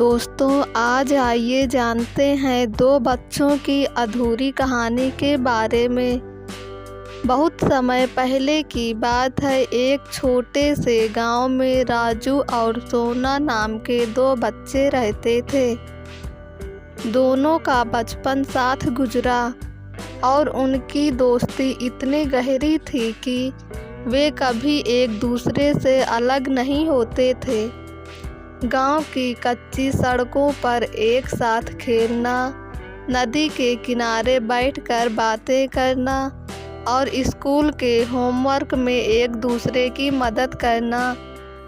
दोस्तों, आज आइए जानते हैं दो बच्चों की अधूरी कहानी के बारे में। बहुत समय पहले की बात है। एक छोटे से गांव में राजू और सोना नाम के दो बच्चे रहते थे। दोनों का बचपन साथ गुजरा और उनकी दोस्ती इतनी गहरी थी कि वे कभी एक दूसरे से अलग नहीं होते थे। गांव की कच्ची सड़कों पर एक साथ खेलना, नदी के किनारे बैठकर बातें करना और स्कूल के होमवर्क में एक दूसरे की मदद करना,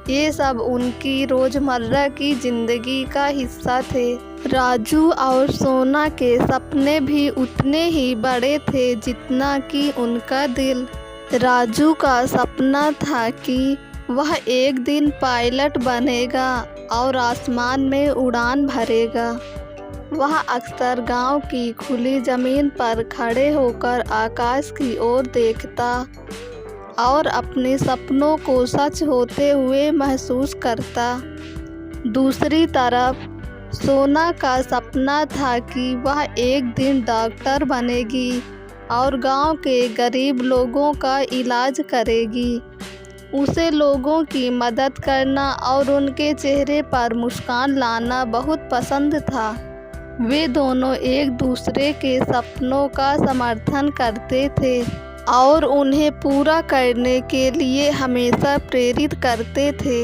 ये सब उनकी रोज़मर्रा की ज़िंदगी का हिस्सा थे। राजू और सोना के सपने भी उतने ही बड़े थे जितना कि उनका दिल। राजू का सपना था कि वह एक दिन पायलट बनेगा और आसमान में उड़ान भरेगा। वह अक्सर गांव की खुली ज़मीन पर खड़े होकर आकाश की ओर देखता और अपने सपनों को सच होते हुए महसूस करता। दूसरी तरफ सोना का सपना था कि वह एक दिन डॉक्टर बनेगी और गांव के गरीब लोगों का इलाज करेगी। उसे लोगों की मदद करना और उनके चेहरे पर मुस्कान लाना बहुत पसंद था। वे दोनों एक दूसरे के सपनों का समर्थन करते थे और उन्हें पूरा करने के लिए हमेशा प्रेरित करते थे।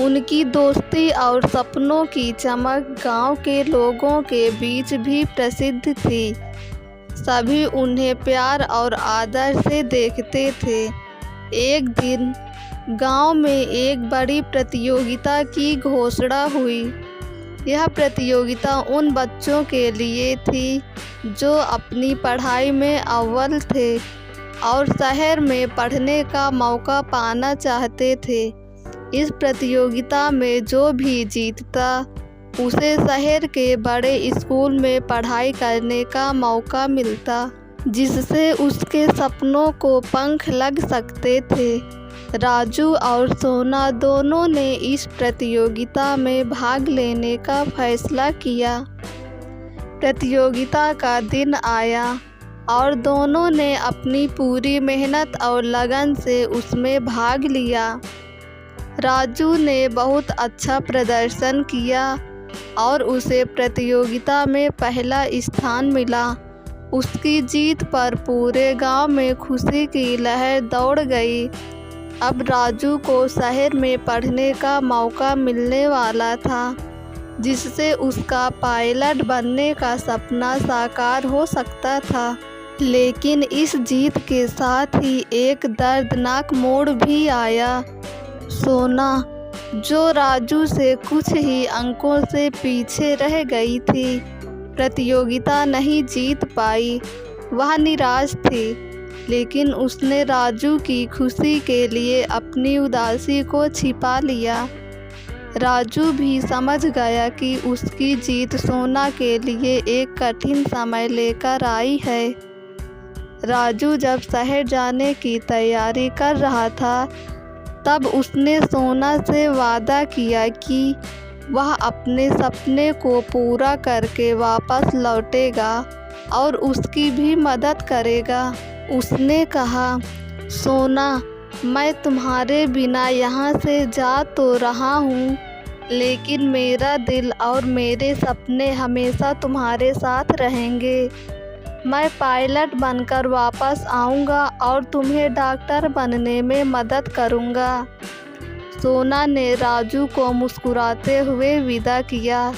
उनकी दोस्ती और सपनों की चमक गांव के लोगों के बीच भी प्रसिद्ध थी। सभी उन्हें प्यार और आदर से देखते थे। एक दिन गांव में एक बड़ी प्रतियोगिता की घोषणा हुई। यह प्रतियोगिता उन बच्चों के लिए थी जो अपनी पढ़ाई में अव्वल थे और शहर में पढ़ने का मौका पाना चाहते थे। इस प्रतियोगिता में जो भी जीतता उसे शहर के बड़े स्कूल में पढ़ाई करने का मौका मिलता, जिससे उसके सपनों को पंख लग सकते थे। राजू और सोना दोनों ने इस प्रतियोगिता में भाग लेने का फैसला किया। प्रतियोगिता का दिन आया और दोनों ने अपनी पूरी मेहनत और लगन से उसमें भाग लिया। राजू ने बहुत अच्छा प्रदर्शन किया और उसे प्रतियोगिता में पहला स्थान मिला। उसकी जीत पर पूरे गांव में खुशी की लहर दौड़ गई। अब राजू को शहर में पढ़ने का मौका मिलने वाला था, जिससे उसका पायलट बनने का सपना साकार हो सकता था। लेकिन इस जीत के साथ ही एक दर्दनाक मोड़ भी आया। सोना, जो राजू से कुछ ही अंकों से पीछे रह गई थी, प्रतियोगिता नहीं जीत पाई। वह निराश थी, लेकिन उसने राजू की खुशी के लिए अपनी उदासी को छिपा लिया। राजू भी समझ गया कि उसकी जीत सोना के लिए एक कठिन समय लेकर आई है। राजू जब शहर जाने की तैयारी कर रहा था, तब उसने सोना से वादा किया कि वह अपने सपने को पूरा करके वापस लौटेगा और उसकी भी मदद करेगा। उसने कहा, सोना, मैं तुम्हारे बिना यहाँ से जा तो रहा हूँ, लेकिन मेरा दिल और मेरे सपने हमेशा तुम्हारे साथ रहेंगे। मैं पायलट बनकर वापस आऊँगा और तुम्हें डॉक्टर बनने में मदद करूँगा। सोना ने राजू को मुस्कुराते हुए विदा किया,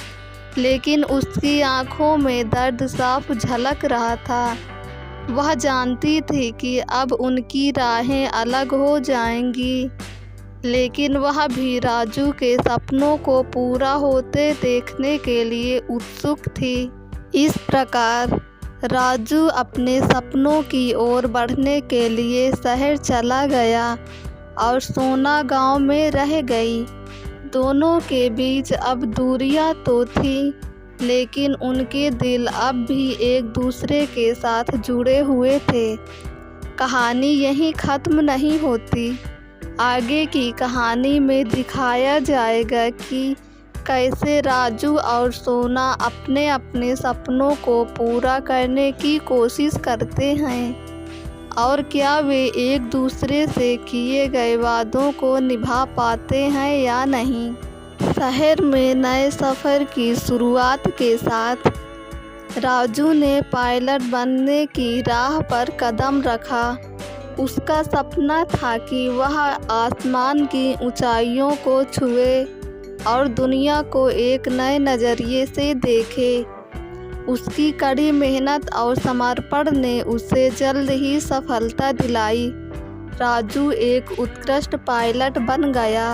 लेकिन उसकी आंखों में दर्द साफ झलक रहा था। वह जानती थी कि अब उनकी राहें अलग हो जाएंगी, लेकिन वह भी राजू के सपनों को पूरा होते देखने के लिए उत्सुक थी। इस प्रकार राजू अपने सपनों की ओर बढ़ने के लिए शहर चला गया और सोना गांव में रह गई। दोनों के बीच अब दूरियां तो थीं, लेकिन उनके दिल अब भी एक दूसरे के साथ जुड़े हुए थे। कहानी यहीं ख़त्म नहीं होती। आगे की कहानी में दिखाया जाएगा कि कैसे राजू और सोना अपने अपने सपनों को पूरा करने की कोशिश करते हैं और क्या वे एक दूसरे से किए गए वादों को निभा पाते हैं या नहीं। शहर में नए सफ़र की शुरुआत के साथ राजू ने पायलट बनने की राह पर कदम रखा। उसका सपना था कि वह आसमान की ऊंचाइयों को छुए और दुनिया को एक नए नज़रिए से देखे। उसकी कड़ी मेहनत और समर्पण ने उसे जल्द ही सफलता दिलाई। राजू एक उत्कृष्ट पायलट बन गया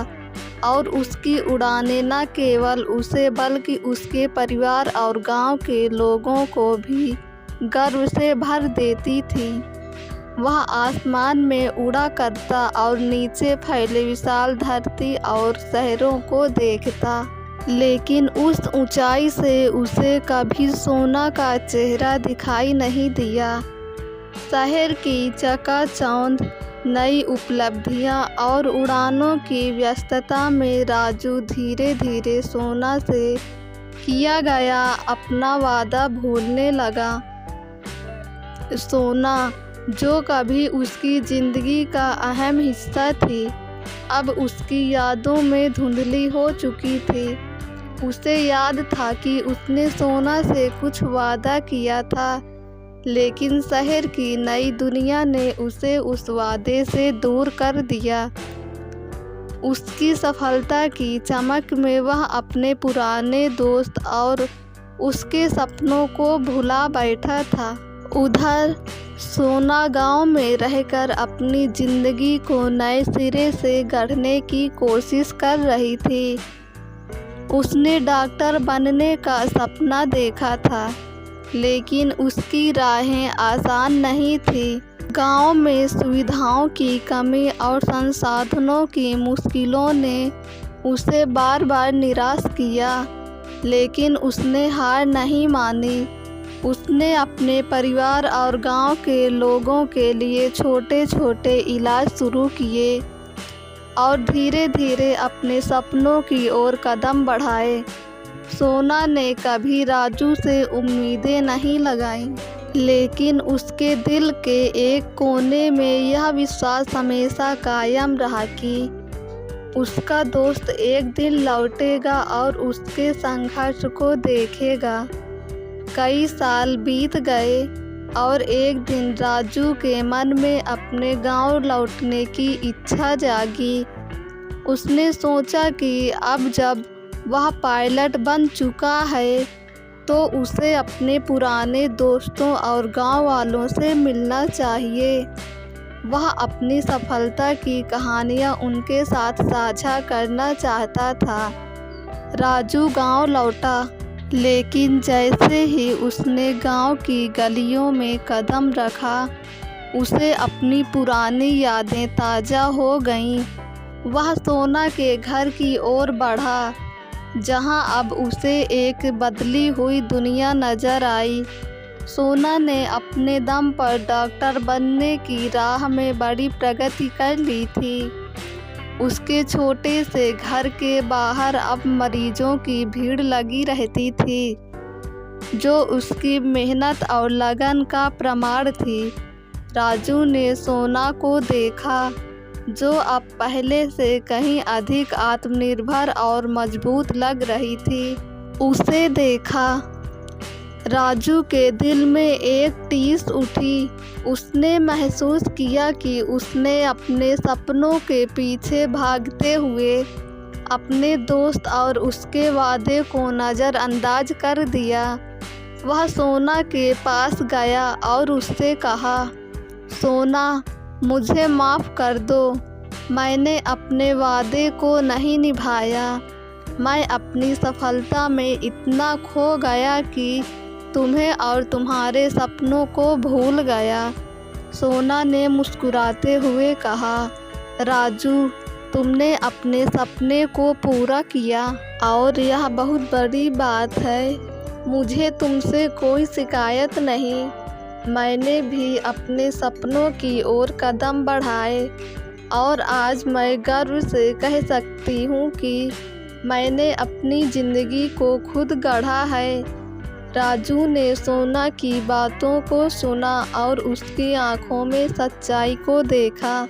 और उसकी उड़ानें न केवल उसे बल्कि उसके परिवार और गांव के लोगों को भी गर्व से भर देती थी। वह आसमान में उड़ा करता और नीचे फैले विशाल धरती और शहरों को देखता, लेकिन उस ऊंचाई से उसे कभी सोना का चेहरा दिखाई नहीं दिया। शहर की चकाचौंध नई उपलब्धियां और उड़ानों की व्यस्तता में राजू धीरे धीरे सोना से किया गया अपना वादा भूलने लगा। सोना, जो कभी उसकी ज़िंदगी का अहम हिस्सा थी, अब उसकी यादों में धुंधली हो चुकी थी। उसे याद था कि उसने सोना से कुछ वादा किया था, लेकिन शहर की नई दुनिया ने उसे उस वादे से दूर कर दिया। उसकी सफलता की चमक में वह अपने पुराने दोस्त और उसके सपनों को भुला बैठा था। उधर सोना गांव में रहकर अपनी ज़िंदगी को नए सिरे से गढ़ने की कोशिश कर रही थी। उसने डॉक्टर बनने का सपना देखा था, लेकिन उसकी राहें आसान नहीं थी। गांव में सुविधाओं की कमी और संसाधनों की मुश्किलों ने उसे बार बार निराश किया, लेकिन उसने हार नहीं मानी। उसने अपने परिवार और गांव के लोगों के लिए छोटे छोटे इलाज शुरू किए और धीरे धीरे अपने सपनों की ओर कदम बढ़ाए। सोना ने कभी राजू से उम्मीदें नहीं लगाईं, लेकिन उसके दिल के एक कोने में यह विश्वास हमेशा कायम रहा कि उसका दोस्त एक दिन लौटेगा और उसके संघर्ष को देखेगा। कई साल बीत गए और एक दिन राजू के मन में अपने गांव लौटने की इच्छा जागी। उसने सोचा कि अब जब वह पायलट बन चुका है तो उसे अपने पुराने दोस्तों और गांव वालों से मिलना चाहिए। वह अपनी सफलता की कहानियां उनके साथ साझा करना चाहता था। राजू गांव लौटा, लेकिन जैसे ही उसने गांव की गलियों में कदम रखा, उसे अपनी पुरानी यादें ताज़ा हो गईं। वह सोना के घर की ओर बढ़ा, जहां अब उसे एक बदली हुई दुनिया नज़र आई। सोना ने अपने दम पर डॉक्टर बनने की राह में बड़ी प्रगति कर ली थी। उसके छोटे से घर के बाहर अब मरीजों की भीड़ लगी रहती थी, जो उसकी मेहनत और लगन का प्रमाण थी। राजू ने सोना को देखा, जो अब पहले से कहीं अधिक आत्मनिर्भर और मजबूत लग रही थी। उसे देखा, राजू के दिल में एक टीस उठी। उसने महसूस किया कि उसने अपने सपनों के पीछे भागते हुए अपने दोस्त और उसके वादे को नज़रअंदाज कर दिया। वह सोना के पास गया और उससे कहा, सोना, मुझे माफ़ कर दो। मैंने अपने वादे को नहीं निभाया। मैं अपनी सफलता में इतना खो गया कि तुम्हें और तुम्हारे सपनों को भूल गया। सोना ने मुस्कुराते हुए कहा, राजू, तुमने अपने सपने को पूरा किया और यह बहुत बड़ी बात है। मुझे तुमसे कोई शिकायत नहीं। मैंने भी अपने सपनों की ओर कदम बढ़ाए और आज मैं गर्व से कह सकती हूँ कि मैंने अपनी ज़िंदगी को खुद गढ़ा है। राजू ने सोना की बातों को सुना और उसकी आंखों में सच्चाई को देखा।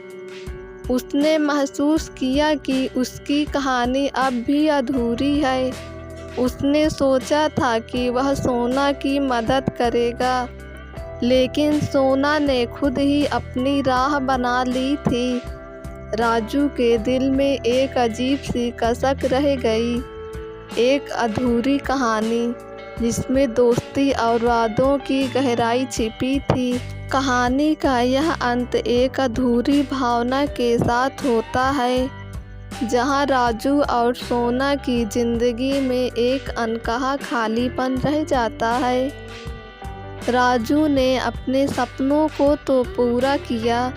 उसने महसूस किया कि उसकी कहानी अब भी अधूरी है। उसने सोचा था कि वह सोना की मदद करेगा, लेकिन सोना ने खुद ही अपनी राह बना ली थी। राजू के दिल में एक अजीब सी कसक रह गई, एक अधूरी कहानी जिसमें दोस्ती और वादों की गहराई छिपी थी। कहानी का यह अंत एक अधूरी भावना के साथ होता है, जहां राजू और सोना की ज़िंदगी में एक अनकहा खालीपन रह जाता है। राजू ने अपने सपनों को तो पूरा किया,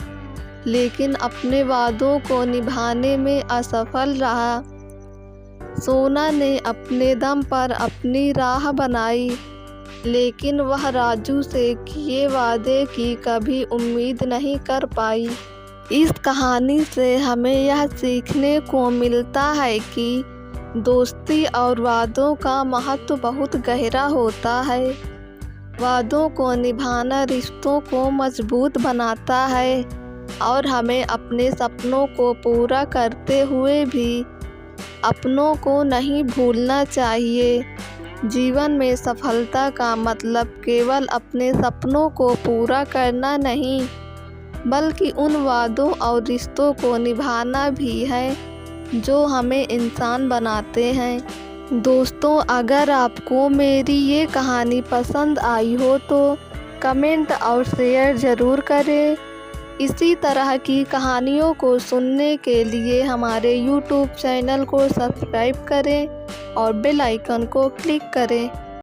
लेकिन अपने वादों को निभाने में असफल रहा। सोना ने अपने दम पर अपनी राह बनाई, लेकिन वह राजू से किए वादे की कभी उम्मीद नहीं कर पाई। इस कहानी से हमें यह सीखने को मिलता है कि दोस्ती और वादों का महत्व बहुत गहरा होता है। वादों को निभाना रिश्तों को मजबूत बनाता है और हमें अपने सपनों को पूरा करते हुए भी अपनों को नहीं भूलना चाहिए। जीवन में सफलता का मतलब केवल अपने सपनों को पूरा करना नहीं, बल्कि उन वादों और रिश्तों को निभाना भी है जो हमें इंसान बनाते हैं। दोस्तों, अगर आपको मेरी ये कहानी पसंद आई हो तो कमेंट और शेयर ज़रूर करें। इसी तरह की कहानियों को सुनने के लिए हमारे YouTube चैनल को सब्सक्राइब करें और बेल आइकन को क्लिक करें।